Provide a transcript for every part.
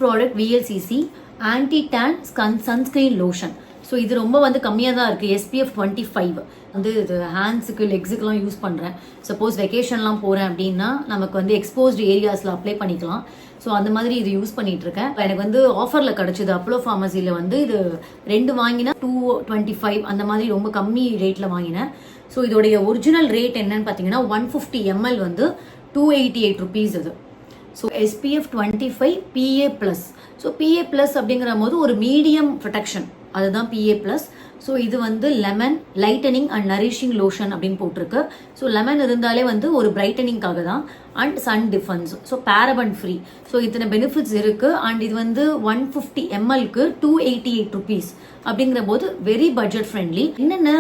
Product VLCC anti tan sunscreen lotion. So இது ரொம்ப வந்து கம்மியாக தான் இருக்குது. SPF 25 வந்து இது ஹேண்ட்ஸுக்கு லெக்ஸுக்கெலாம் யூஸ் பண்ணுறேன். சப்போஸ் வெக்கேஷன்லாம் போகிறேன் அப்படின்னா நமக்கு வந்து எக்ஸ்போஸ்டு ஏரியாஸில் அப்ளை பண்ணிக்கலாம். ஸோ அந்த மாதிரி இது யூஸ் பண்ணிட்டு இருக்கேன். எனக்கு வந்து ஆஃபரில் கிடச்சிது. அப்போலோ ஃபார்மசியில் வந்து இது 2 வாங்கினா 225 அந்த மாதிரி ரொம்ப கம்மி ரேட்டில் வாங்கினேன். ஸோ இதோடைய ஒரிஜினல் ரேட் என்னன்னு பார்த்தீங்கன்னா 150 ml வந்து 288 rupees இது. So SPF 25 PA+. So PA+ அப்படிங்கிற போது ஒரு மீடியம் ப்ரொடெக்ஷன், அதுதான் PA+. ஸோ இது வந்து lemon lightening and nourishing lotion அப்படின்னு போட்டிருக்கு. ஸோ லெமன் இருந்தாலே வந்து ஒரு பிரைட்டனிங்காக தான் and sun defence. So paraben free. So இத்தனை பெனிஃபிட்ஸ் இருக்கு. அண்ட் இது வந்து 150 mlக்கு 288 rupees அப்படிங்கிற போது வெரி பட்ஜெட் ஃப்ரெண்ட்லி. என்னென்ன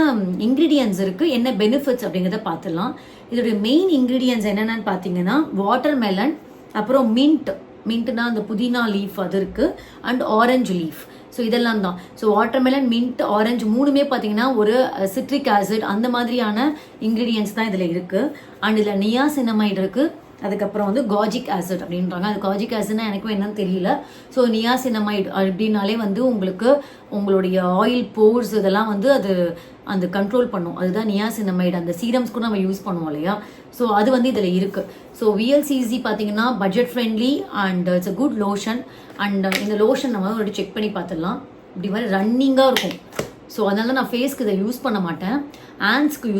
இன்கிரீடியன்ஸ் இருக்கு, என்ன பெனிஃபிட்ஸ் அப்படிங்கிறத பார்த்துடலாம். இதோடைய மெயின் இன்கிரீடியன்ஸ் என்னென்னு பார்த்தீங்கன்னா வாட்டர் மெலன், அப்புறம் மின்ட்னா அந்த புதினா லீஃப் அது இருக்கு, அண்ட் ஆரஞ்சு லீஃப். ஸோ இதெல்லாம் தான். ஸோ வாட்டர்மெலன், மின்ட், ஆரஞ்சு மூணுமே பார்த்தீங்கன்னா ஒரு சிட்ரிக் ஆசிட் அந்த மாதிரியான இன்கிரீடியன்ஸ் தான் இதில் இருக்கு. அண்ட் இதில் நியாசினமைடு இருக்கு. அதுக்கப்புறம் வந்து காஜிக் ஆசிட் அப்படின்றாங்க. அது காஜிக் ஆசிட்னா எனக்கும் என்னன்னு தெரியல. ஸோ நியாசினமைடு அப்படின்னாலே வந்து உங்களுக்கு உங்களுடைய ஆயில் போர்ஸ் இதெல்லாம் வந்து அது அந்த கண்ட்ரோல் பண்ணும். அதுதான் நியாசினமைடு. அந்த சீரம்ஸ்க்கு நம்ம யூஸ் பண்ணுவோம் இல்லையா. ஸோ அது வந்து இதில் இருக்கு. ஸோ VLCC பார்த்தீங்கன்னா budget friendly and it's a good lotion. And இந்த லோஷன் நம்ம ஒரு செக் பண்ணி பார்த்துடலாம். இப்படி மாதிரி ரன்னிங்காக இருக்கும். ஸோ அதனால நான் ஃபேஸ்க்கு இதை யூஸ் பண்ண மாட்டேன். ஹேண்ட்ஸ்க்கு